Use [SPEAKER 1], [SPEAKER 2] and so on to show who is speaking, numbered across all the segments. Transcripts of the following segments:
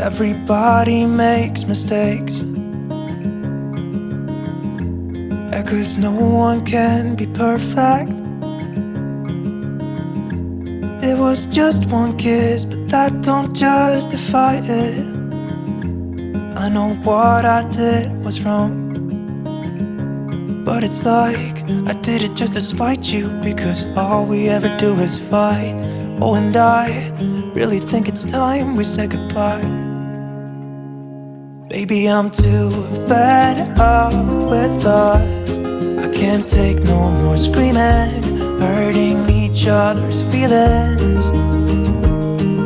[SPEAKER 1] Everybody makes mistakes, 'cause no one can be perfect. It was just one kiss, but that don't justify it. I know what I did was wrong, but it's like I did it just to spite you, because all we ever do is fight. Oh, and I really think it's time we say goodbye. Baby, I'm too fed up with us. I can't take no more screaming, hurting each other's feelings.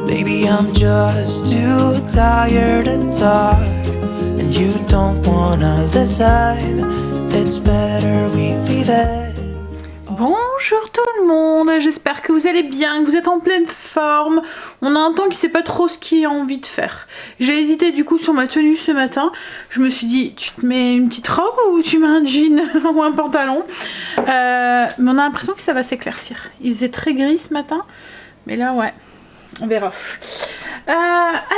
[SPEAKER 1] Baby, I'm just too tired to talk, and you don't wanna listen. It's better we leave it.
[SPEAKER 2] Bonjour tout le monde, j'espère que vous allez bien, que vous êtes en pleine forme. On a un temps qui sait pas trop ce qu'il a envie de faire. J'ai hésité du coup sur ma tenue ce matin. Je me suis dit, tu te mets une petite robe ou tu mets un jean ou un pantalon, mais on a l'impression que ça va s'éclaircir. Il faisait très gris ce matin, mais là ouais, on verra.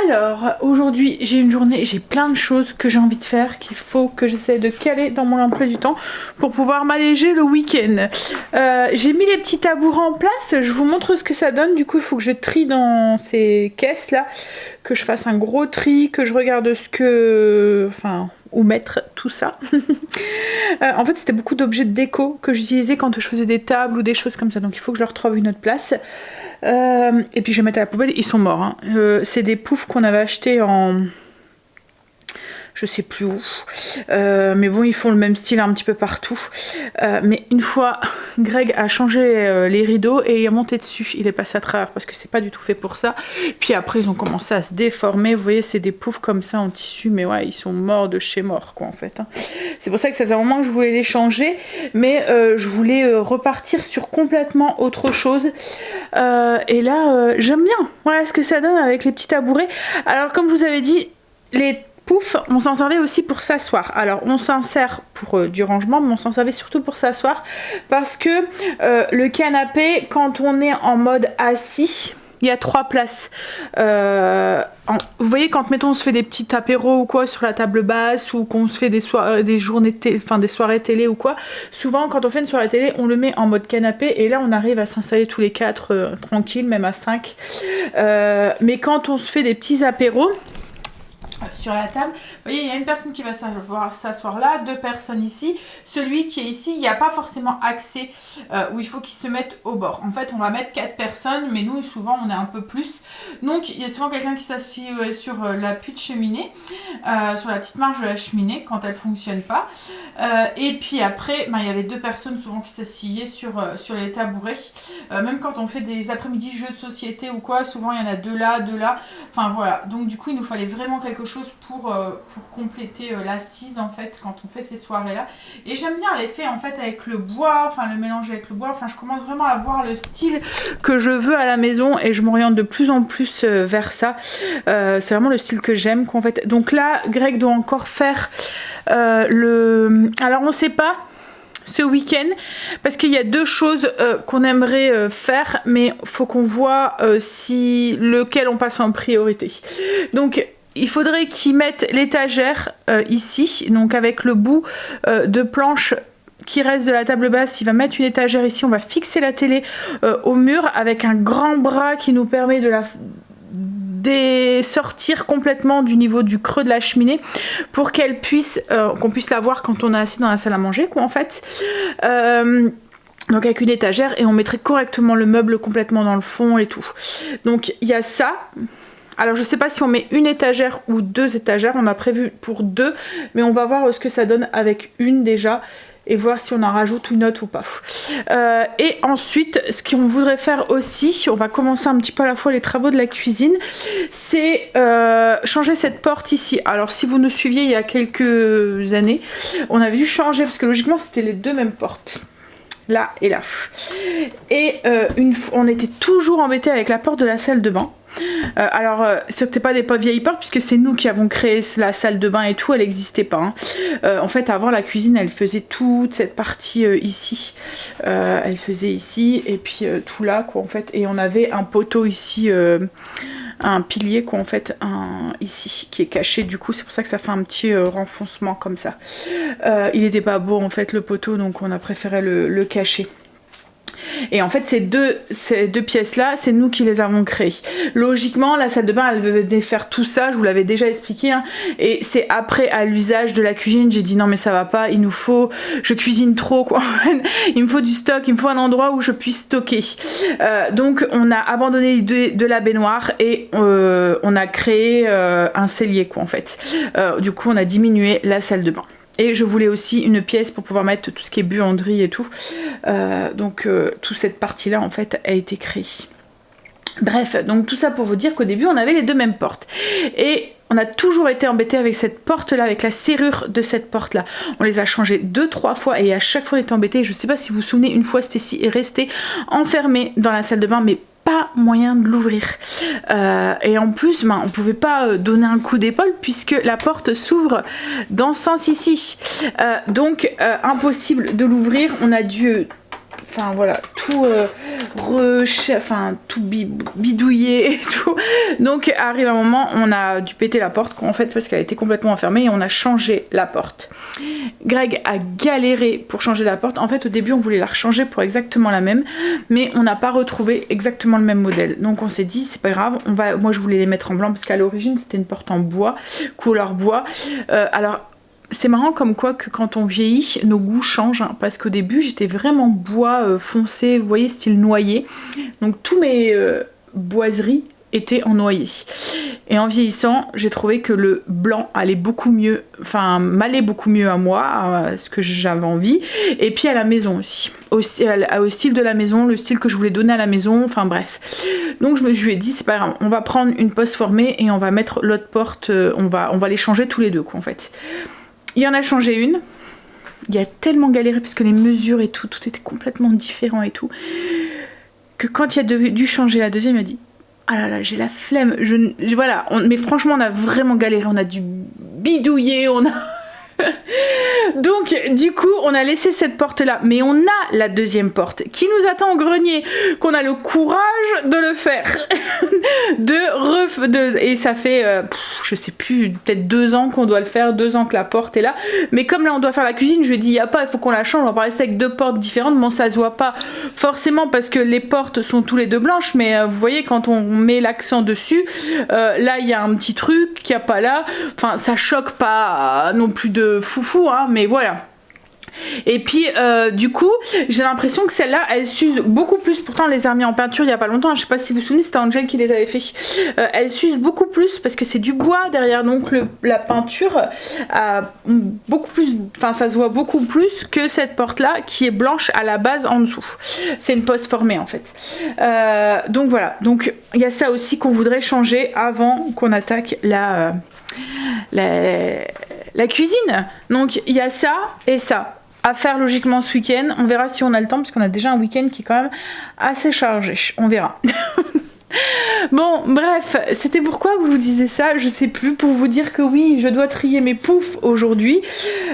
[SPEAKER 2] Alors aujourd'hui j'ai une journée, j'ai plein de choses que j'ai envie de faire, qu'il faut que j'essaie de caler dans mon emploi du temps pour pouvoir m'alléger le week-end. J'ai mis les petits tabourets en place, je vous montre ce que ça donne. Du coup il faut que je trie dans ces caisses là, que je fasse un gros tri, que je regarde ce que... enfin... où mettre tout ça. En fait c'était beaucoup d'objets de déco que j'utilisais quand je faisais des tables ou des choses comme ça, donc il faut que je leur trouve une autre place. Et puis je vais mettre à la poubelle, ils sont morts hein. C'est des poufs qu'on avait achetés en... je sais plus où, mais bon ils font le même style un petit peu partout, mais une fois Greg a changé les rideaux et il est monté dessus, il est passé à travers parce que c'est pas du tout fait pour ça, puis après ils ont commencé à se déformer, vous voyez c'est des poufs comme ça en tissu, mais ouais ils sont morts de chez mort quoi en fait hein. C'est pour ça que ça faisait un moment que je voulais les changer, mais je voulais repartir sur complètement autre chose, et là j'aime bien, voilà ce que ça donne avec les petits tabourets. Alors comme je vous avais dit, les pouf, on s'en servait aussi pour s'asseoir. Alors on s'en sert pour du rangement, mais on s'en servait surtout pour s'asseoir parce que le canapé, quand on est en mode assis, il y a 3 places. Vous voyez quand mettons on se fait des petits apéros ou quoi sur la table basse, ou qu'on se fait des journées des soirées télé ou quoi, souvent quand on fait une soirée télé on le met en mode canapé et là on arrive à s'installer tous les 4 tranquille, même à 5. Mais quand on se fait des petits apéros sur la table, vous voyez il y a une personne qui va s'asseoir là, 2 personnes ici, celui qui est ici il n'y a pas forcément accès, où il faut qu'il se mette au bord. En fait on va mettre 4 personnes, mais nous souvent on est un peu plus, donc il y a souvent quelqu'un qui s'assied sur l'appui de cheminée, sur la petite marge de la cheminée quand elle fonctionne pas, et puis après il y avait 2 personnes souvent qui s'assillaient sur les tabourets, même quand on fait des après-midi jeux de société ou quoi, souvent il y en a 2 là, enfin voilà, donc du coup il nous fallait vraiment quelque chose pour compléter l'assise en fait quand on fait ces soirées là, et j'aime bien l'effet en fait avec le bois, enfin le mélange avec le bois, enfin je commence vraiment à voir le style que je veux à la maison et je m'oriente de plus en plus vers ça. C'est vraiment le style que j'aime en fait. Donc là Greg doit encore faire alors on sait pas ce week-end parce qu'il y a 2 choses qu'on aimerait faire, mais faut qu'on voit si lequel on passe en priorité. Donc il faudrait qu'ils mettent l'étagère ici, donc avec le bout de planche qui reste de la table basse, il va mettre une étagère ici, on va fixer la télé au mur avec un grand bras qui nous permet de la sortir complètement du niveau du creux de la cheminée pour qu'elle puisse, qu'on puisse la voir quand on est assis dans la salle à manger quoi en fait. Donc avec une étagère, et on mettrait correctement le meuble complètement dans le fond et tout. Donc il y a ça. Alors je sais pas si on met une étagère ou 2 étagères, on a prévu pour 2, mais on va voir ce que ça donne avec une déjà et voir si on en rajoute une autre ou pas. Et ensuite ce qu'on voudrait faire aussi, on va commencer un petit peu à la fois les travaux de la cuisine, c'est changer cette porte ici. Alors si vous nous suiviez il y a quelques années, on avait dû changer parce que logiquement c'était les 2 mêmes portes. Là et là. Et on était toujours embêtés avec la porte de la salle de bain. Alors c'était pas des vieilles portes puisque c'est nous qui avons créé la salle de bain et tout, elle n'existait pas hein. En fait avant la cuisine elle faisait toute cette partie ici, elle faisait ici et puis tout là quoi en fait, et on avait un poteau ici un pilier quoi en fait, ici, qui est caché du coup, c'est pour ça que ça fait un petit renfoncement comme ça. Il n'était pas beau en fait le poteau, donc on a préféré le cacher. Et en fait ces deux pièces là, c'est nous qui les avons créées. Logiquement la salle de bain elle devait faire tout ça, je vous l'avais déjà expliqué hein, et c'est après à l'usage de la cuisine j'ai dit non mais ça va pas, il nous faut, je cuisine trop quoi, il me faut du stock, il me faut un endroit où je puisse stocker. Donc on a abandonné l'idée de la baignoire et on a créé un cellier quoi en fait. Du coup on a diminué la salle de bain. Et je voulais aussi une pièce pour pouvoir mettre tout ce qui est buanderie et tout. Donc toute cette partie-là, en fait, a été créée. Bref, donc tout ça pour vous dire qu'au début, on avait les deux mêmes portes. Et on a toujours été embêté avec cette porte-là, avec la serrure de cette porte-là. On les a changées 2-3 fois et à chaque fois, on était embêté. Je ne sais pas si vous vous souvenez, une fois, Stécie est restée enfermée dans la salle de bain, mais pas moyen de l'ouvrir et en plus on pouvait pas donner un coup d'épaule puisque la porte s'ouvre dans ce sens ici, donc impossible de l'ouvrir. On a dû tout tout bidouiller et tout. Donc arrive un moment on a dû péter la porte en fait parce qu'elle était complètement enfermée et on a changé la porte. Greg a galéré pour changer la porte. En fait au début on voulait la rechanger pour exactement la même, mais on n'a pas retrouvé exactement le même modèle. Donc on s'est dit c'est pas grave, moi je voulais les mettre en blanc parce qu'à l'origine c'était une porte en bois, couleur bois. Alors c'est marrant comme quoi que quand on vieillit, nos goûts changent, hein, parce qu'au début j'étais vraiment bois foncé, vous voyez, style noyer. Donc tous mes boiseries étaient en noyer. Et en vieillissant, j'ai trouvé que le blanc allait beaucoup mieux, m'allait beaucoup mieux à moi, à ce que j'avais envie, et puis à la maison aussi. Au style de la maison, le style que je voulais donner à la maison, enfin bref. Donc je lui ai dit, c'est pas grave, on va prendre une poste formée et on va mettre l'autre porte, on va les changer tous les deux, quoi, en fait. Il y en a changé une. Il a tellement galéré parce que les mesures et tout était complètement différent et tout, que quand il a dû changer la deuxième, il m'a dit ah là là, j'ai la flemme. Voilà, mais franchement, on a vraiment galéré. On a dû bidouiller, Donc du coup on a laissé cette porte là, mais on a la deuxième porte qui nous attend au grenier, qu'on a le courage de le faire et ça fait je sais plus, peut-être 2 ans qu'on doit le faire, 2 ans que la porte est là, mais comme là on doit faire la cuisine, je lui ai dit il faut qu'on la change, on va pas rester avec 2 portes différentes. Bon ça se voit pas forcément parce que les portes sont tous les deux blanches, mais vous voyez quand on met l'accent dessus, là il y a un petit truc qu'il n'y a pas là, enfin ça choque pas non plus de foufou hein, mais voilà. Et puis du coup j'ai l'impression que celle-là elle s'use beaucoup plus, pourtant on les a remis en peinture il y a pas longtemps, je sais pas si vous vous souvenez, c'était Angel qui les avait fait. Elle s'use beaucoup plus parce que c'est du bois derrière, donc la peinture a beaucoup plus, ça se voit beaucoup plus que cette porte là qui est blanche à la base en dessous. C'est une poste formée en fait. Donc voilà, donc il y a ça aussi qu'on voudrait changer avant qu'on attaque la cuisine. Donc il y a ça et ça à faire logiquement ce week-end. On verra si on a le temps parce qu'on a déjà un week-end qui est quand même assez chargé. On verra. Bon bref, c'était pourquoi que je vous disais ça, je sais plus, pour vous dire que oui, je dois trier mes poufs aujourd'hui.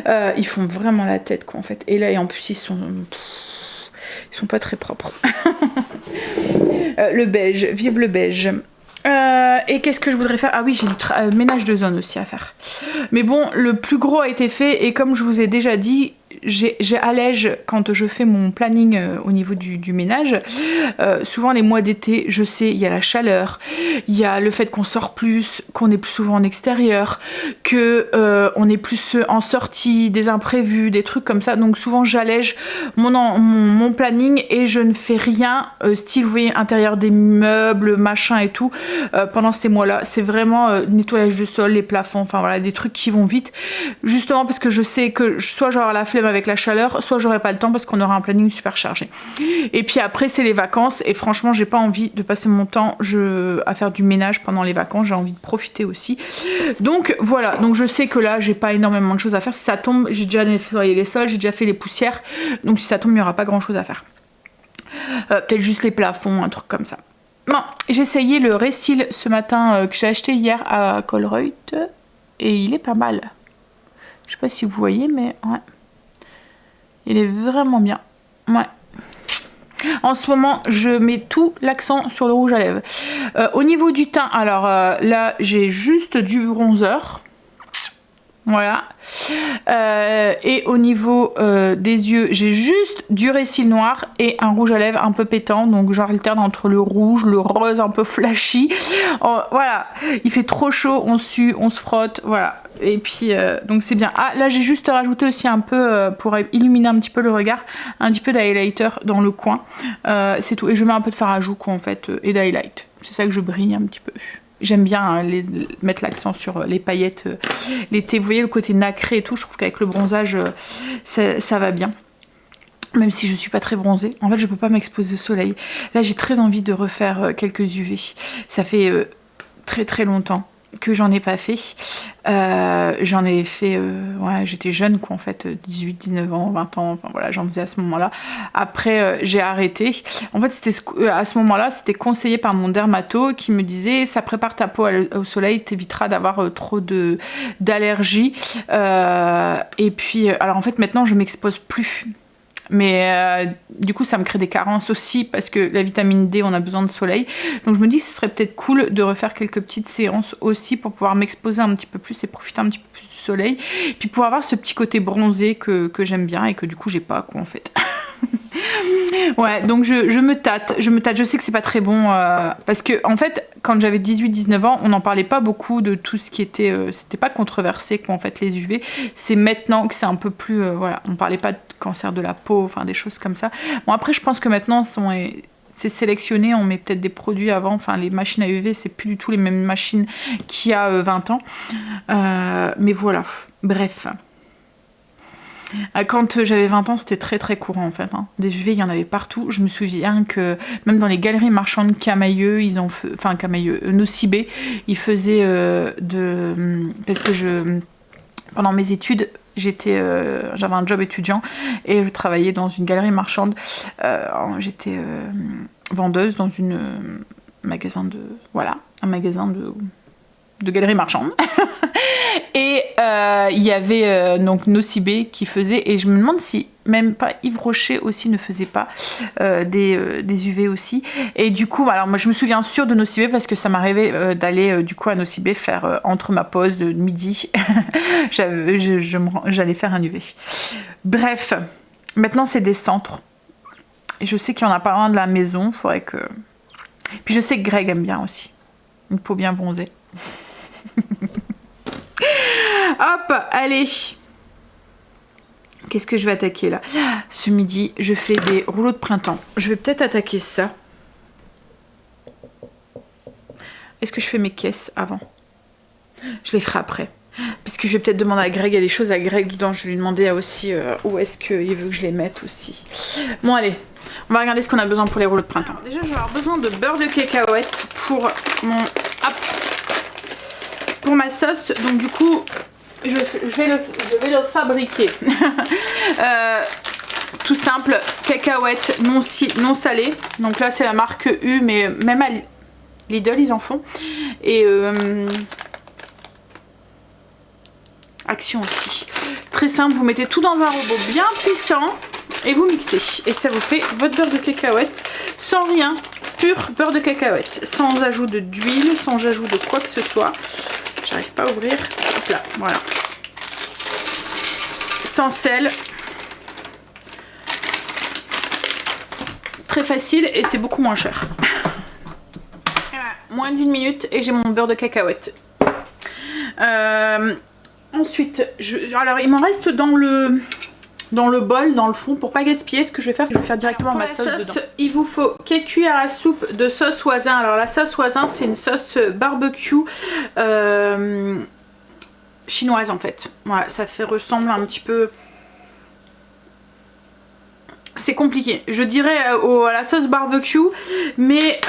[SPEAKER 2] Ils font vraiment la tête quoi en fait. Et là et en plus ils sont pas très propres. Le beige, vive le beige. Et qu'est-ce que je voudrais faire? Ah oui, j'ai du ménage de zone aussi à faire. Mais bon, le plus gros a été fait et comme je vous ai déjà dit, j'allège quand je fais mon planning au niveau du ménage. Souvent les mois d'été, je sais, il y a la chaleur, il y a le fait qu'on sort plus, qu'on est plus souvent en extérieur, que on est plus en sortie, des imprévus, des trucs comme ça. Donc souvent j'allège mon planning et je ne fais rien style, vous voyez, intérieur des meubles, machin et tout, pendant ces mois-là. C'est vraiment nettoyage de sol, les plafonds, enfin voilà, des trucs qui vont vite. Justement parce que je sais que soit j'aurai la flemme avec la chaleur, soit j'aurai pas le temps parce qu'on aura un planning super chargé. Et puis après c'est les vacances et franchement j'ai pas envie de passer mon temps à faire du ménage pendant les vacances, j'ai envie de profiter aussi. Donc voilà, donc je sais que là j'ai pas énormément de choses à faire. Si ça tombe, j'ai déjà nettoyé les sols, j'ai déjà fait les poussières, donc si ça tombe il y aura pas grand chose à faire. Peut-être juste les plafonds, un truc comme ça. Bon, j'ai essayé le Restyl ce matin que j'ai acheté hier à Colruyt et il est pas mal. Je sais pas si vous voyez, mais ouais. Il est vraiment bien. Ouais. En ce moment, je mets tout l'accent sur le rouge à lèvres. Au niveau du teint, alors là, j'ai juste du bronzer. Voilà. Et au niveau des yeux, j'ai juste du récil noir et un rouge à lèvres un peu pétant. Donc j'alterne entre le rouge, le rose un peu flashy. Voilà. Il fait trop chaud, on sue, on se frotte. Voilà. Et puis, donc c'est bien. Ah, là j'ai juste rajouté aussi un peu, pour illuminer un petit peu le regard, un petit peu d'highlighter dans le coin. C'est tout. Et je mets un peu de fard à joues, quoi, en fait, et d'highlight. C'est ça que je brille un petit peu. J'aime bien hein, mettre l'accent sur les paillettes l'été. Vous voyez le côté nacré et tout. Je trouve qu'avec le bronzage, ça va bien. Même si je suis pas très bronzée. En fait, je peux pas m'exposer au soleil. Là, j'ai très envie de refaire quelques UV. Ça fait très très longtemps que j'en ai pas fait. J'en ai fait, ouais, j'étais jeune quoi en fait, 18, 19 ans, 20 ans, enfin voilà, j'en faisais à ce moment-là. Après, j'ai arrêté. En fait, c'était à ce moment-là, c'était conseillé par mon dermato qui me disait ça prépare ta peau au soleil, t'évitera d'avoir trop d'allergies. Et puis, alors en fait, maintenant, je m'expose plus. Mais du coup ça me crée des carences aussi parce que la vitamine D on a besoin de soleil, donc je me dis que ce serait peut-être cool de refaire quelques petites séances aussi pour pouvoir m'exposer un petit peu plus et profiter un petit peu plus du soleil, puis pour avoir ce petit côté bronzé que j'aime bien et que du coup j'ai pas quoi en fait. Ouais, donc je me tâte, je sais que c'est pas très bon parce que en fait quand j'avais 18-19 ans on n'en parlait pas beaucoup de tout ce qui était c'était pas controversé quoi en fait les UV, c'est maintenant que c'est un peu plus voilà, on parlait pas de cancer de la peau, enfin des choses comme ça. Bon après je pense que maintenant c'est sélectionné, on met peut-être des produits avant, enfin les machines à UV c'est plus du tout les mêmes machines qu'il y a 20 ans, mais voilà, bref. Quand j'avais 20 ans, c'était très très courant en fait. Hein. Des UV, il y en avait partout. Je me souviens que même dans les galeries marchandes Camailleux, Nocibé, ils faisaient parce que pendant mes études, j'avais un job étudiant et je travaillais dans une galerie marchande. J'étais vendeuse dans un magasin de galerie marchande. Et il y avait donc Nocibé qui faisait, et je me demande si même pas Yves Rocher aussi ne faisait pas des UV aussi. Et du coup, alors moi je me souviens sûr de Nocibé parce que ça m'arrivait d'aller du coup à Nocibé faire entre ma pause de midi, j'allais faire un UV. Bref, maintenant c'est des centres. Et je sais qu'il y en a pas loin de la maison, faudrait que... Puis je sais que Greg aime bien aussi, une peau bien bronzée. Hop, allez. Qu'est-ce que je vais attaquer là? Ce midi, je fais des rouleaux de printemps. Je vais peut-être attaquer ça. Est-ce que je fais mes caisses avant? Je les ferai après. Parce que je vais peut-être demander à Greg, il y a des choses à Greg dedans. Je vais lui demander aussi où est-ce qu'il veut que je les mette aussi. Bon, allez. On va regarder ce qu'on a besoin pour les rouleaux de printemps. Alors, déjà, je vais avoir besoin de beurre de cacahuète pour pour ma sauce. Donc, du coup... Je vais le fabriquer. Tout simple, cacahuètes non salées. Donc là c'est la marque U, mais même à Lidl ils en font. Et Action aussi. Très simple, vous mettez tout dans un robot bien puissant et vous mixez. Et ça vous fait votre beurre de cacahuète sans rien. Pur beurre de cacahuète. Sans ajout d'huile, sans ajout de quoi que ce soit. J'arrive pas à ouvrir. Hop là, voilà. Sans sel. Très facile et c'est beaucoup moins cher. Moins d'une minute et j'ai mon beurre de cacahuète. Ensuite, alors il m'en reste dans le bol, dans le fond, pour pas gaspiller. Ce que je vais faire, c'est que je vais faire directement ma sauce dedans. Il vous faut 4 cuillères à soupe de sauce voisin. Alors la sauce voisin, c'est une sauce barbecue chinoise en fait. Voilà, ça ressemble un petit peu... C'est compliqué. Je dirais à la sauce barbecue, mais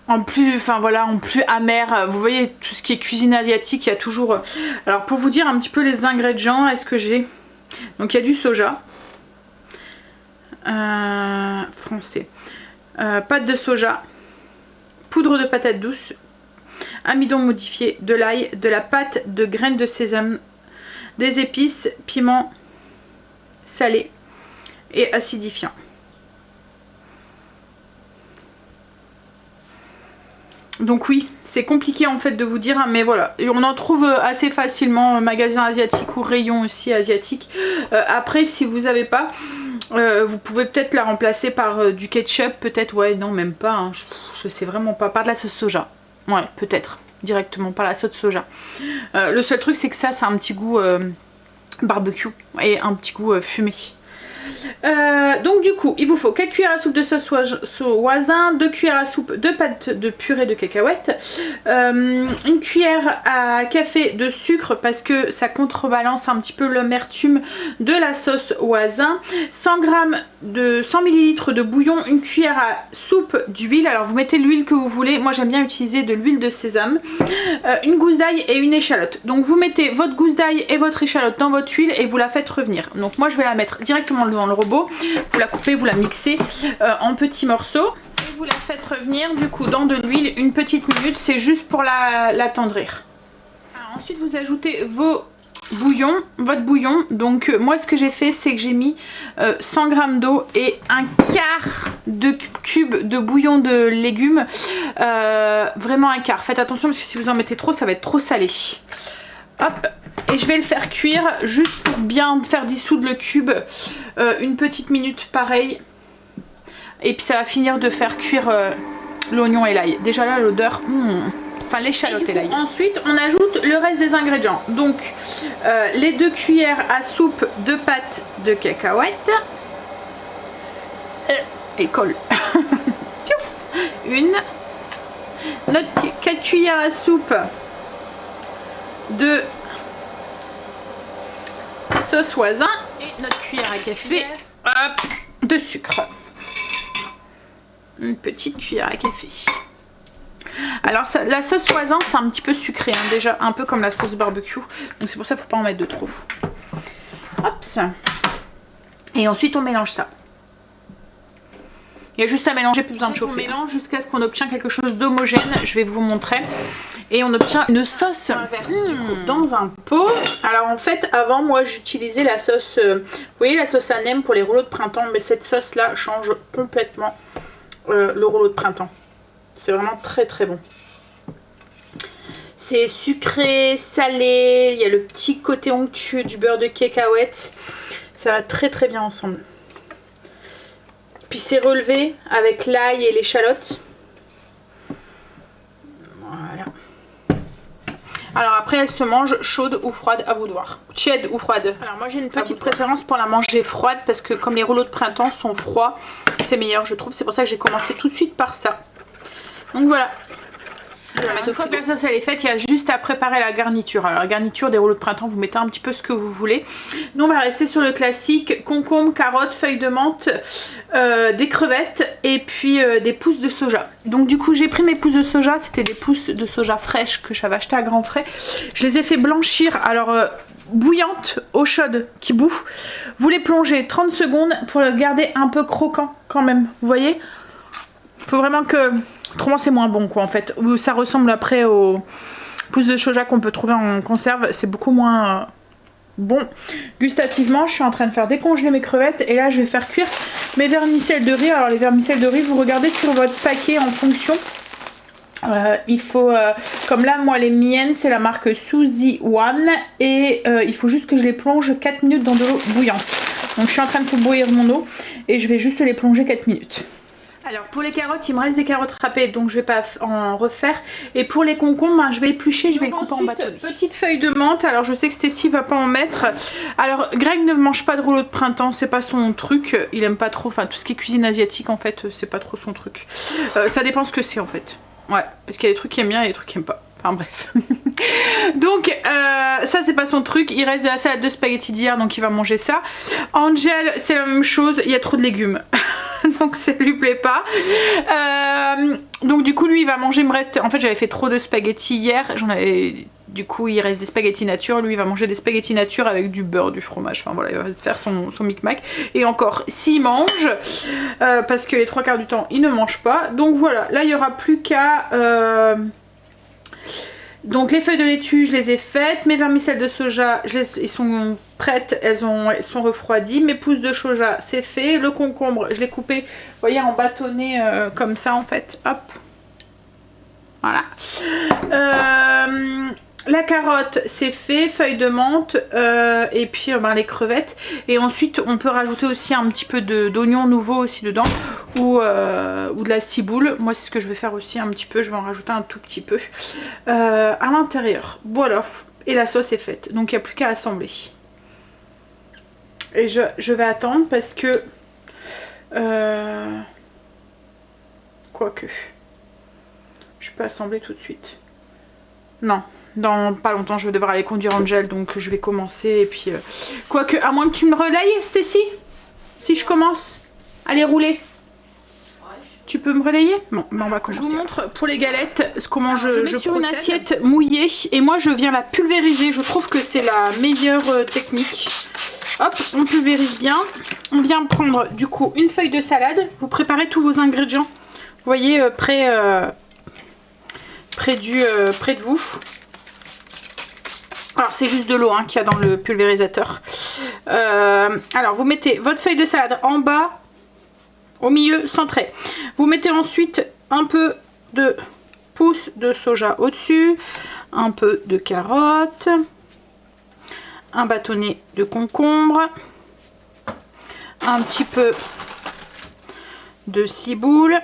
[SPEAKER 2] en plus amer. Vous voyez, tout ce qui est cuisine asiatique, il y a toujours... Alors pour vous dire un petit peu les ingrédients, est-ce que j'ai... Donc il y a du soja. Français. Pâte de soja. Poudre de patate douce. Amidon modifié. De l'ail. De la pâte de graines de sésame. Des épices. Piment. Salé. et acidifiant. Donc oui, c'est compliqué en fait de vous dire, mais voilà. Et on en trouve assez facilement en magasin asiatique ou rayon aussi asiatique. Après, si vous n'avez pas, vous pouvez peut-être la remplacer par du ketchup, peut-être, ouais, non, même pas, hein. Je sais vraiment pas, par de la sauce soja. Ouais, peut-être, directement, par la sauce soja. Le seul truc, c'est que ça a un petit goût barbecue et un petit goût fumé. Donc du coup il vous faut 4 cuillères à soupe de sauce voisin, 2 cuillères à soupe de pâte de purée de cacahuètes, une cuillère à café de sucre parce que ça contrebalance un petit peu l'amertume de la sauce voisin, 100 g de 100 ml de bouillon, une cuillère à soupe d'huile. Alors vous mettez l'huile que vous voulez, moi j'aime bien utiliser de l'huile de sésame, une gousse d'ail et une échalote. Donc vous mettez votre gousse d'ail et votre échalote dans votre huile et vous la faites revenir. Donc moi je vais la mettre directement dans le robot, vous la coupez, vous la mixez en petits morceaux et vous la faites revenir du coup dans de l'huile une petite minute, c'est juste pour l'attendrir. Ensuite vous ajoutez votre bouillon. Donc moi ce que j'ai fait c'est que j'ai mis 100 g d'eau et un quart de cube de bouillon de légumes, vraiment un quart. Faites attention parce que si vous en mettez trop ça va être trop salé. Hop, et je vais le faire cuire juste pour bien faire dissoudre le cube une petite minute pareil. Et puis ça va finir de faire cuire l'oignon et l'ail. Déjà là l'odeur, enfin l'échalote et l'ail. Ensuite on ajoute le reste des ingrédients. Donc les 2 cuillères à soupe de pâte de cacahuètes. Elle colle. Une. Notre 4 cuillères à soupe de sauce voisin et notre cuillère à café de sucre. Une petite cuillère à café. Alors ça, la sauce voisin c'est un petit peu sucré, hein, déjà un peu comme la sauce barbecue, donc c'est pour ça qu'il ne faut pas en mettre de trop. Hop, ça. Et ensuite on mélange ça. Il y a juste à mélanger, plus besoin de chauffer. On mélange jusqu'à ce qu'on obtient quelque chose d'homogène, je vais vous montrer. Et on obtient une sauce du coup, dans un pot. Alors en fait avant moi j'utilisais la sauce, vous voyez la sauce à nem pour les rouleaux de printemps, mais cette sauce là change complètement le rouleau de printemps. C'est vraiment très très bon. C'est sucré, salé, il y a le petit côté onctueux du beurre de cacahuète. Ça va très très bien ensemble. Puis c'est relevé avec l'ail et l'échalote. Voilà. Alors après elle se mange chaude ou froide, à vous de voir. Tiède ou froide. Alors moi j'ai une petite préférence pour la manger froide parce que comme les rouleaux de printemps sont froids, c'est meilleur je trouve. C'est pour ça que j'ai commencé tout de suite par ça. Donc voilà. Une fois que la sauce elle est faite, il y a juste à préparer la garniture. Alors la garniture des rouleaux de printemps, vous mettez un petit peu ce que vous voulez. Nous on va rester sur le classique, concombre, carottes, feuilles de menthe, des crevettes et puis des pousses de soja. Donc du coup j'ai pris mes pousses de soja, c'était des pousses de soja fraîches que j'avais achetées à Grand Frais. Je les ai fait blanchir, alors bouillantes, eau chaude qui bout. Vous les plongez 30 secondes pour le garder un peu croquant quand même, vous voyez. Faut vraiment que... Autrement c'est moins bon quoi en fait. Ça ressemble après aux pousses de soja qu'on peut trouver en conserve. C'est beaucoup moins bon gustativement. Je suis en train de faire décongeler mes crevettes. Et là je vais faire cuire mes vermicelles de riz. Alors les vermicelles de riz vous regardez sur votre paquet en fonction. Il faut, comme là moi les miennes c'est la marque Suzy One. Et il faut juste que je les plonge 4 minutes dans de l'eau bouillante. Donc je suis en train de faire bouillir mon eau. Et je vais juste les plonger 4 minutes. Alors pour les carottes, il me reste des carottes râpées donc je vais pas en refaire. Et pour les concombres, ben, je vais éplucher, je vais les couper en bâtonnets. Petite feuille de menthe, alors je sais que Stécie va pas en mettre. Alors Greg ne mange pas de rouleau de printemps, c'est pas son truc. Il aime pas trop, enfin tout ce qui est cuisine asiatique en fait, c'est pas trop son truc. Ça dépend ce que c'est en fait. Ouais, parce qu'il y a des trucs qu'il aime bien et des trucs qu'il aime pas. Enfin bref. Donc ça c'est pas son truc. Il reste de la salade de spaghetti d'hier donc il va manger ça. Angel c'est la même chose, il y a trop de légumes. Donc ça lui plaît pas. Donc du coup lui il va manger, il me reste... En fait j'avais fait trop de spaghetti hier. J'en avais... Du coup il reste des spaghettis nature. Lui il va manger des spaghettis nature avec du beurre, du fromage. Enfin voilà, il va faire son micmac. Et encore s'il mange, parce que les 3/4 du temps il ne mange pas. Donc voilà, là il y aura plus qu'à... Donc les feuilles de laitue, je les ai faites. Mes vermicelles de soja, ils sont prêtes, elles sont refroidies. Mes pousses de soja, c'est fait. Le concombre, je l'ai coupé, vous voyez, en bâtonnet comme ça en fait. Hop. Voilà. La carotte, c'est fait. Feuilles de menthe et puis les crevettes. Et ensuite, on peut rajouter aussi un petit peu d'oignon nouveau aussi dedans ou de la ciboule. Moi, c'est ce que je vais faire aussi un petit peu. Je vais en rajouter un tout petit peu à l'intérieur. Voilà. Et la sauce est faite. Donc, il n'y a plus qu'à assembler. Et je vais attendre parce que... quoique... Je peux assembler tout de suite. Non. Dans pas longtemps, je vais devoir aller conduire Angel, donc je vais commencer. Et puis, quoique, à moins que tu me relayes, Stécie, si je commence, allez rouler. Ouais. Tu peux me relayer? Bon, on va commencer. Je vous montre pour les galettes comment je mets sur une assiette mouillée et moi je viens la pulvériser. Je trouve que c'est la meilleure technique. Hop, on pulvérise bien. On vient prendre du coup une feuille de salade. Vous préparez tous vos ingrédients. Vous voyez, près de vous. Alors c'est juste de l'eau qu'il y a dans le pulvérisateur. Alors vous mettez votre feuille de salade en bas, au milieu, centré. Vous mettez ensuite un peu de pousses de soja au-dessus, un peu de carottes, un bâtonnet de concombre, un petit peu de ciboule,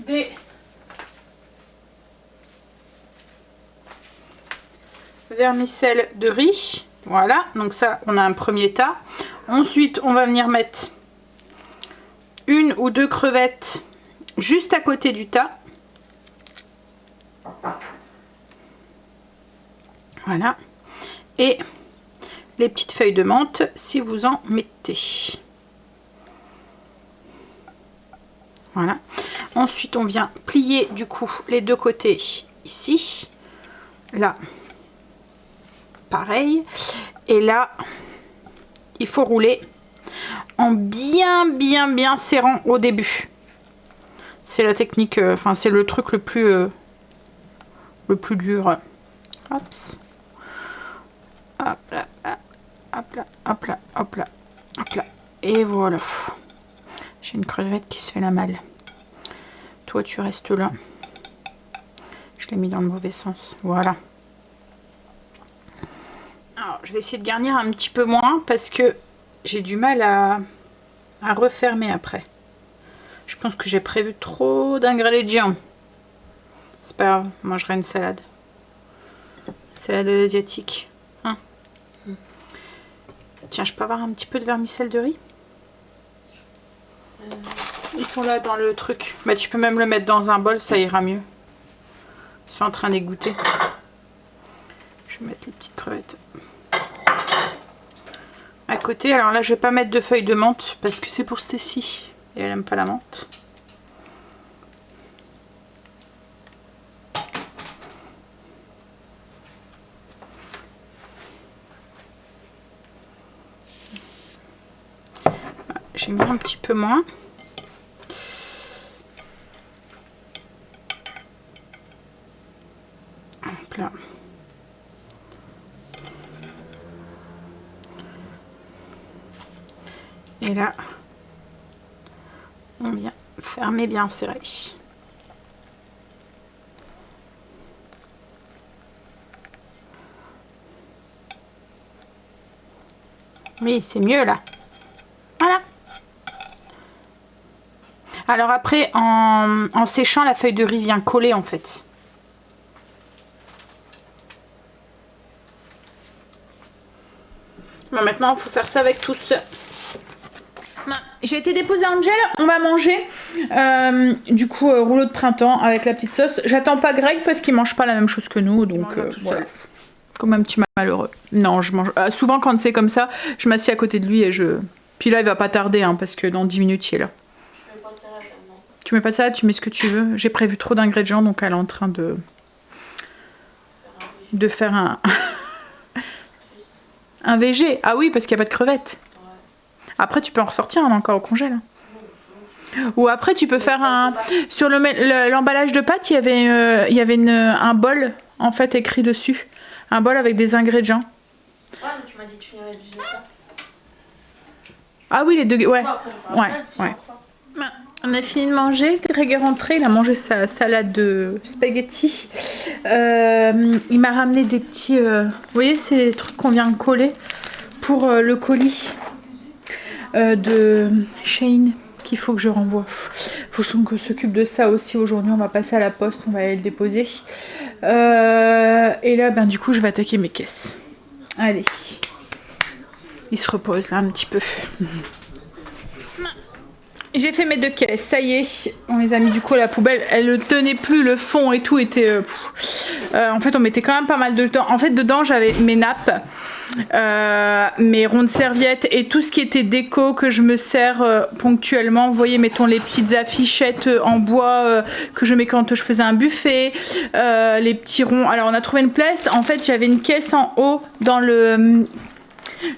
[SPEAKER 2] des vermicelle de riz. Voilà, donc ça on a un premier tas. Ensuite on va venir mettre une ou deux crevettes juste à côté du tas. Voilà, et les petites feuilles de menthe si vous en mettez. Voilà, ensuite on vient plier du coup les deux côtés ici, là pareil, et là il faut rouler en bien serrant au début. C'est la technique, enfin c'est le truc le plus dur. Hops. Hop là, hop là, hop là, hop là, hop là, et voilà. J'ai une crevette qui se fait la malle. Toi tu restes là. Je l'ai mis dans le mauvais sens. Voilà. Alors, je vais essayer de garnir un petit peu moins parce que j'ai du mal à refermer après. Je pense que j'ai prévu trop d'ingrédients. C'est pas grave, je mangerai une salade. Salade asiatique. Hein. Tiens, je peux avoir un petit peu de vermicelle de riz? Ils sont là dans le truc. Bah, tu peux même le mettre dans un bol, ça ira mieux. Ils sont en train d'égoutter. Je vais mettre les petites crevettes à côté. Alors là je vais pas mettre de feuilles de menthe parce que c'est pour Stécie et elle aime pas la menthe. J'ai mis un petit peu moins. Hop là. Et là, on vient fermer bien serré. Oui, c'est mieux là. Voilà. Alors après, en séchant, la feuille de riz vient coller en fait. Bon, maintenant, il faut faire ça avec tous. J'ai été déposer Angel, on va manger. Du coup, rouleau de printemps avec la petite sauce. J'attends pas Greg parce qu'il mange pas la même chose que nous, donc voilà. Comme un petit malheureux. Non, je mange. Souvent, quand c'est comme ça, je m'assieds à côté de lui et je. Puis là, il va pas tarder, hein, parce que dans 10 minutes, il est là. Je mets pas de salade maintenant. Tu mets pas de salade, tu mets ce que tu veux. J'ai prévu trop d'ingrédients, donc elle est en train de faire un. Un VG. Ah oui, parce qu'il n'y a pas de crevettes. Ouais. Après, tu peux en ressortir, on est encore au congèle. Ou après tu peux faire un... Sur l'emballage de pâtes, il y avait un bol en fait écrit dessus. Un bol avec des ingrédients.
[SPEAKER 3] Ouais, mais tu m'as dit de finir les 18 heures.
[SPEAKER 2] Ah oui, les deux... Ouais.
[SPEAKER 3] Après,
[SPEAKER 2] Ouais. On a fini de manger. Greg est rentré, il a mangé sa salade de spaghetti. Il m'a ramené des petits... Vous voyez, c'est les trucs qu'on vient coller pour le colis de Shein qu'il faut que je renvoie. Faut qu'on s'occupe de ça aussi aujourd'hui. On va passer à la poste, on va aller le déposer. Et là, ben, du coup, je vais attaquer mes caisses. Allez. Il se repose là un petit peu. J'ai fait mes 2 caisses, ça y est, on les a mis du coup à la poubelle. Elle ne tenait plus, le fond et tout était... en fait, on mettait quand même pas mal dedans. En fait, dedans, j'avais mes nappes, mes rondes serviettes et tout ce qui était déco que je me sers ponctuellement. Vous voyez, mettons les petites affichettes en bois que je mets quand je faisais un buffet, les petits ronds. Alors, on a trouvé une place. En fait, j'avais une caisse en haut dans le...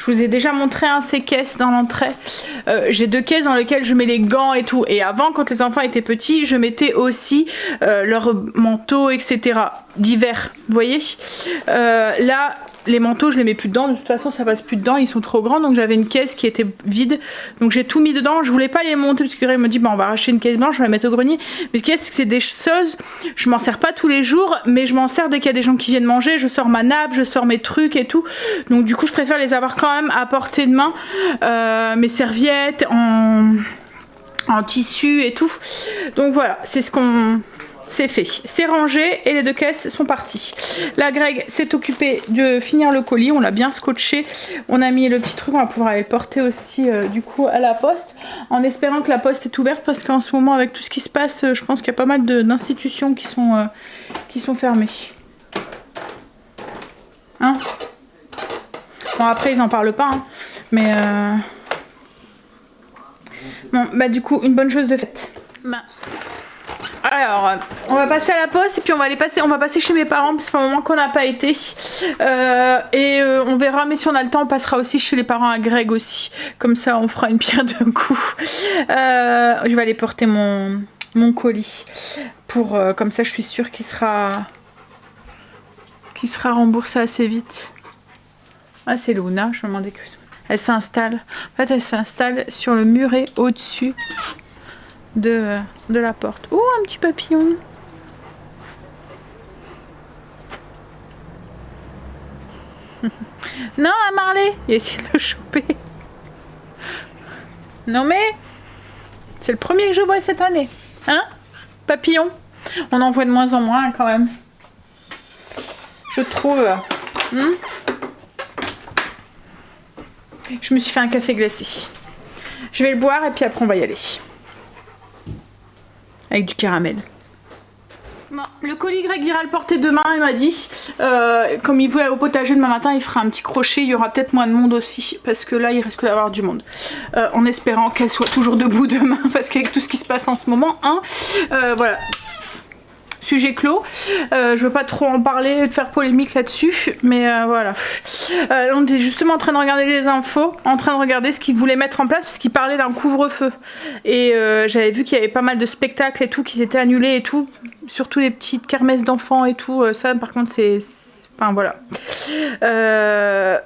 [SPEAKER 2] Je vous ai déjà montré ces caisses dans l'entrée. J'ai 2 caisses dans lesquelles je mets les gants et tout. Et avant, quand les enfants étaient petits, je mettais aussi leurs manteaux, etc. d'hiver. Vous voyez, là, les manteaux, je les mets plus dedans. De toute façon, ça passe plus dedans. Ils sont trop grands. Donc, j'avais une caisse qui était vide. Donc, j'ai tout mis dedans. Je voulais pas les monter parce que Greg me dit, bah, on va racheter une caisse blanche, on va la mettre au grenier. Mais ce qu'il y a, c'est que c'est des choses, je m'en sers pas tous les jours, mais je m'en sers dès qu'il y a des gens qui viennent manger. Je sors ma nappe, je sors mes trucs et tout. Donc, du coup, je préfère les avoir quand même à portée de main. Mes serviettes en tissu et tout. Donc, voilà, c'est ce qu'on... C'est fait, c'est rangé et les 2 caisses sont parties. Là, Greg s'est occupé de finir le colis, on l'a bien scotché. On a mis le petit truc, on va pouvoir aller le porter aussi du coup à la poste. En espérant que la poste est ouverte parce qu'en ce moment, avec tout ce qui se passe, je pense qu'il y a pas mal d'institutions qui sont fermées. Hein? Bon, après, ils en parlent pas, hein. Mais... Bon, bah du coup, une bonne chose de faite. Bah... Alors, on va passer à la poste et puis on va passer chez mes parents parce que c'est un moment qu'on n'a pas été. On verra, mais si on a le temps, on passera aussi chez les parents à Greg aussi. Comme ça, on fera une pierre deux coups. Je vais aller porter mon colis. Comme ça, je suis sûre qu'il sera remboursé assez vite. Ah, c'est Luna, je me demandais que... Elle s'installe. En fait, elle s'installe sur le muret au-dessus de la porte. Oh, un petit papillon. Non, à Marley, il a essayé de le choper. Non mais, c'est le premier que je vois cette année. Hein? Papillon. On en voit de moins en moins quand même. Je trouve. Je me suis fait un café glacé. Je vais le boire et puis après on va y aller. Avec du caramel. Bon, le colis, Greg ira le porter demain, il m'a dit. Comme il voulait au potager demain matin, il fera un petit crochet. Il y aura peut-être moins de monde aussi. Parce que là, il risque d'avoir du monde. En espérant qu'elle soit toujours debout demain. Parce qu'avec tout ce qui se passe en ce moment, hein. Voilà. Sujet clos. Je veux pas trop en parler, de faire polémique là-dessus, mais voilà. On est justement en train de regarder les infos, en train de regarder ce qu'ils voulaient mettre en place, parce qu'ils parlaient d'un couvre-feu. Et j'avais vu qu'il y avait pas mal de spectacles et tout qui s'étaient annulés et tout, surtout les petites kermesses d'enfants et tout. Ça, par contre, c'est... Enfin, voilà.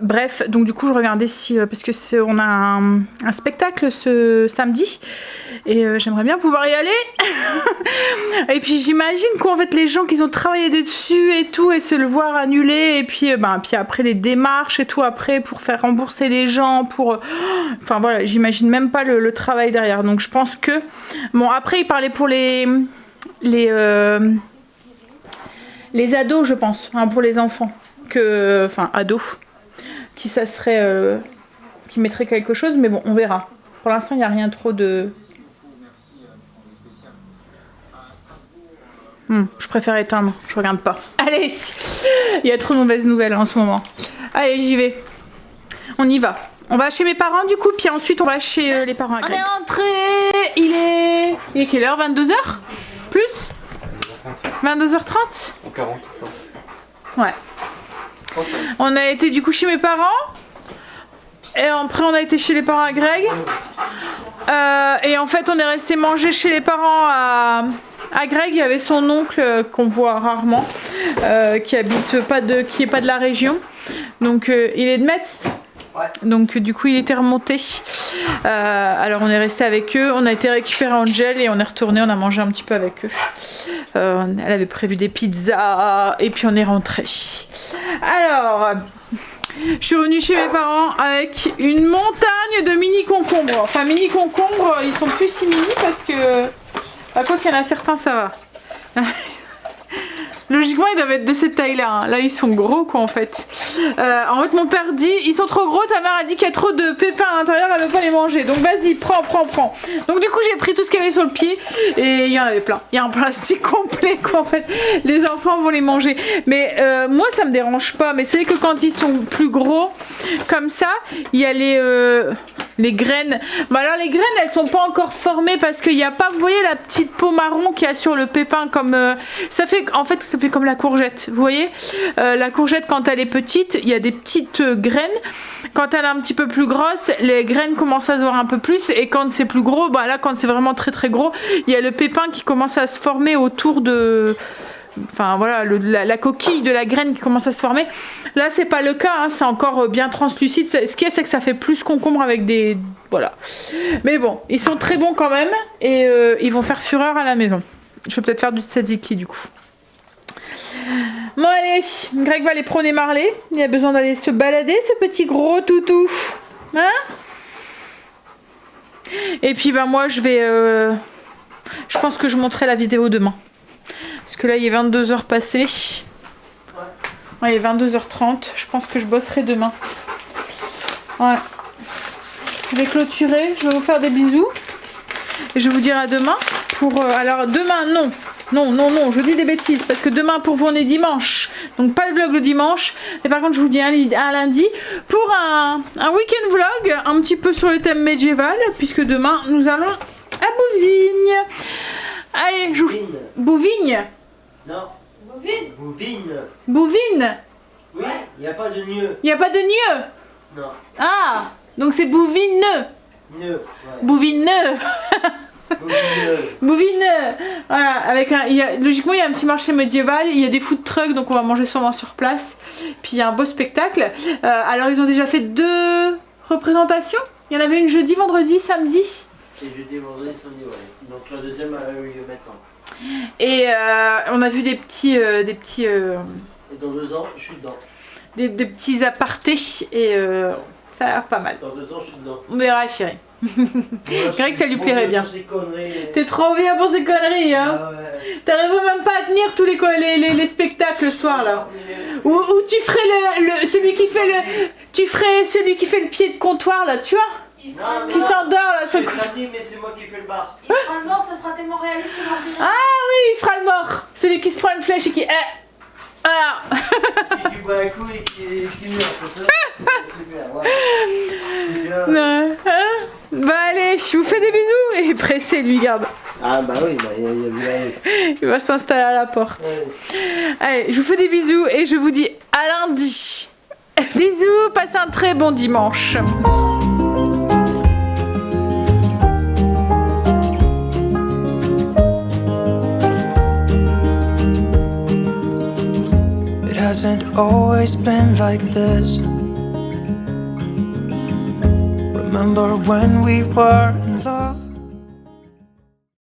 [SPEAKER 2] Bref, donc du coup, je regardais si... parce que on a un spectacle ce samedi. Et j'aimerais bien pouvoir y aller. Et puis j'imagine qu'en fait les gens qui ont travaillé dessus et tout et se le voir annulé et puis puis après les démarches et tout après pour faire rembourser les gens pour enfin voilà, j'imagine même pas le travail derrière. Donc je pense que bon, après il parlait pour les ados, je pense, hein, pour les enfants enfin ados qui ça serait qui mettrait quelque chose, mais bon, on verra. Pour l'instant, il n'y a rien trop de... je préfère éteindre, je regarde pas. Allez, il y a trop de mauvaises nouvelles en ce moment. Allez, j'y vais. On y va. On va chez mes parents du coup, puis ensuite on va chez les parents à Greg. On est rentrés. Il est quelle heure? 22h? Plus 22h30
[SPEAKER 4] Ou 40.
[SPEAKER 2] Ouais. On a été du coup chez mes parents. Et après on a été chez les parents à Greg. Et en fait, on est resté manger chez les parents à Greg. Il y avait son oncle qu'on voit rarement, qui est pas de la région. Donc, il est de Metz.
[SPEAKER 4] Ouais.
[SPEAKER 2] Donc du coup il était remonté. Alors on est resté avec eux, on a été récupérer Angel et on est retourné, on a mangé un petit peu avec eux. Elle avait prévu des pizzas et puis on est rentré. Alors je suis revenue chez mes parents avec une montagne de mini concombres. Enfin mini concombres, ils sont plus si mini parce que quoi qu'il y en a certains ça va. Logiquement, ils doivent être de cette taille-là. Hein. Là, ils sont gros, quoi, en fait. En fait, mon père dit, ils sont trop gros. Ta mère a dit qu'il y a trop de pépins à l'intérieur, elle ne veut pas les manger. Donc, vas-y, prends. Donc, du coup, j'ai pris tout ce qu'il y avait sur le pied et il y en avait plein. Il y a un plastique complet, quoi, en fait. Les enfants vont les manger. Mais moi, ça me dérange pas. Mais c'est vrai que quand ils sont plus gros, comme ça, il y a les graines. Bah alors, les graines, elles sont pas encore formées parce qu'il n'y a pas, vous voyez, la petite peau marron qu'il y a sur le pépin, comme ça fait comme la courgette, vous voyez, la courgette quand elle est petite, il y a des petites graines. Quand elle est un petit peu plus grosse, les graines commencent à se voir un peu plus, et quand c'est plus gros, bah là quand c'est vraiment très très gros, il y a le pépin qui commence à se former autour de, enfin voilà, la coquille de la graine qui commence à se former. Là c'est pas le cas, hein, c'est encore bien translucide. Ce qu'il y a, c'est que ça fait plus concombre avec des, voilà. Mais bon, ils sont très bons quand même, et ils vont faire fureur à la maison. Je vais peut-être faire du tzatziki du coup. Bon allez, Greg va aller prôner Marley. Il a besoin d'aller se balader, ce petit gros toutou. Hein? Et puis bah moi je vais... je pense que je montrerai la vidéo demain. Parce que là il est 22h passé. Ouais, il est 22h30. Je pense que je bosserai demain. Ouais. Je vais clôturer. Je vais vous faire des bisous. Et je vous dirai à demain pour... alors demain non, je dis des bêtises parce que demain pour vous on est dimanche, donc pas de vlog le dimanche, mais par contre je vous dis un lundi pour un week-end vlog un petit peu sur le thème médiéval, puisque demain nous allons à Bouvigne. Allez, je vous... Bouvigne.
[SPEAKER 4] Non. Bouvine.
[SPEAKER 2] Bouvine.
[SPEAKER 4] Oui, il n'y a pas de nieu.
[SPEAKER 2] Il n'y a pas de nieu.
[SPEAKER 4] Non.
[SPEAKER 2] Ah, donc c'est Bouvine.
[SPEAKER 4] Nœud. Ouais.
[SPEAKER 2] Bouvine.
[SPEAKER 4] Bouvineux.
[SPEAKER 2] Bouvineux. Voilà, avec logiquement il y a un petit marché médiéval, il y a des food trucks, donc on va manger sûrement sur place. Puis il y a un beau spectacle. Alors ils ont déjà fait 2 représentations. Il y en avait une jeudi, vendredi, samedi.
[SPEAKER 4] Et jeudi, vendredi, samedi, ouais. Donc la deuxième a eu lieu maintenant.
[SPEAKER 2] Et on a vu des petits...
[SPEAKER 4] Et dans 2 ans, je suis dedans.
[SPEAKER 2] Des petits apartés et ça a l'air pas mal.
[SPEAKER 4] Dans 2 ans, je suis dedans.
[SPEAKER 2] On verra chérie. Greg, ça lui plairait bien.
[SPEAKER 4] T'es
[SPEAKER 2] T'es trop bien pour ces conneries, hein.
[SPEAKER 4] Ah ouais.
[SPEAKER 2] T'arriverais même pas à tenir tous les spectacles le soir là. Ou tu ferais celui qui fait le pied de comptoir là, tu vois,
[SPEAKER 4] Non,
[SPEAKER 2] qui s'endort là.
[SPEAKER 4] c'est samedi, mais c'est moi qui fais le bar.
[SPEAKER 3] Il fera le mort, ça sera tellement réaliste que j'en dirai.
[SPEAKER 2] Ah oui, il fera le mort. Celui qui se prend une flèche et qui... Ah.
[SPEAKER 4] Qui boit un coup et qui meurt, c'est ça? Super, ouais. Super.
[SPEAKER 2] Non, hein. Bah allez, je vous fais des bisous et pressez lui, garde.
[SPEAKER 4] Ah bah oui, bah, il y a vu
[SPEAKER 2] Il va s'installer à la porte.
[SPEAKER 4] ouais.
[SPEAKER 2] Allez, je vous fais des bisous et je vous dis à lundi. Bisous, passez un très bon dimanche.
[SPEAKER 1] It hasn't always been like this. Remember when we were